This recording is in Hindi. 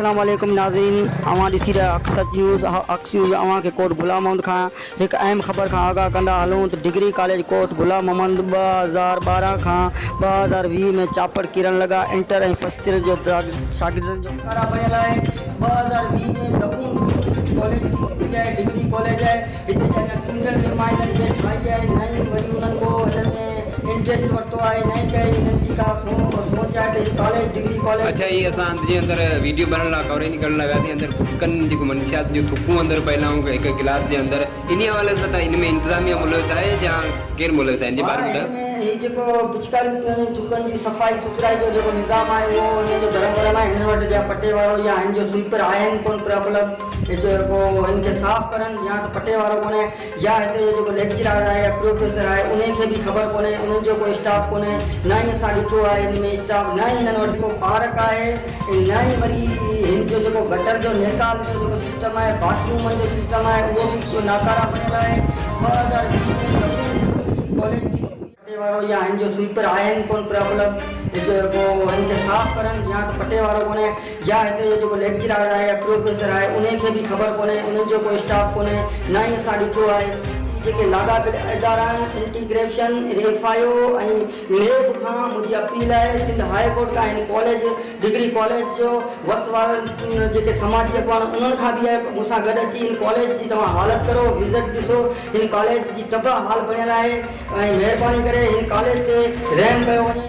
अस्सलाम वालेकुम नाज़रीन, हमारी सीरा अक्सर न्यूज़ अवां के कोट गुलाम मोहम्मद खां एक अहम ख़बर खां आगाह कंदा हलूं तो डिग्री कॉलेज कोट गुलाम मोहम्मद 2012 खां 2020 में चापड़ किरण लगा। इंटर ऐं फर्स्ट ईयर जो शागिर्दनि जो कारा बणियल आहे। 2020 में कॉलेज डिग्री कॉलेज है, हिते सिंगल नुमाइंदनि जे ठाही आहे। नई वरी उन्हनि को हिन में इंटरेस्ट वरितो आहे, नई कई हिननि जी का सोच आहे त कॉलेज डिग्री कॉलेज। अच्छा, ये असां जे अंदर वीडियो बनण लाइ कवरेज करण लॻा थी अंदर फुटकनि जेको मंशियात जो थुकूं अंदर पहला हिकु गिलास जे अंदर इन हवाले सां त इन में इंतज़ामिया मुलविस आहे या केरु मुलविस आहे इन जे बारे में? ये जो पिचकारी थुकनि जी सफ़ाई सुथराई जो जो निज़ाम है वो इन जो धर्म भरम है। हिन वटि जा पटे वारो या हिन जो स्वीपर आहिनि कोन पिया, मतलब जेको इनके साफ़ करनि या तो पटे वारो कोन्हे या हिते जो लेक्चरर आहे या प्रोफेसर आहे उनखे भी ख़बर कोन्हे, उन्हनि जो कोई स्टाफ कोन्हे। न ही असां ॾिठो आहे हिन में स्टाफ, न ही हिननि वटि को पार्क आहे, न ही वरी हिन जो जेको गटर जो निकाल जो जेको सिस्टम आहे, बाथरूम जो सिस्टम आहे, उहो भी नाकारा बनियल आहे। 2020 कॉलेज वारो या हिन जो स्वीपर आहिनि कोन पिया, मतलब जेको हिनखे साफ़ करनि या तो पटे वारो कोन्हे या हिते जेको लेक्चरर आहे या प्रोफेसर आहे उनखे भी ख़बर कोन्हे, उन्हनि जो कोई स्टाफ कोन्हे। न ही असां ॾिठो आहे जेके लाॻापियल इदारा आहिनि इंटीग्रेशन रेफायो ऐं नेब खां मुंहिंजी अपील आहे सिंध हाई कोर्ट खां हिन कॉलेज डिग्री कॉलेज जो वस वारनि जेके समाजी अख़बार उन्हनि खां बि आहे मूंसां गॾु अची हिन कॉलेज जी तव्हां हालत करो, विज़िट ॾिसो। हिन कॉलेज जी तबाह हाल बणियल आहे ऐं महिरबानी करे हिन कॉलेज ते रहम कयो वञे।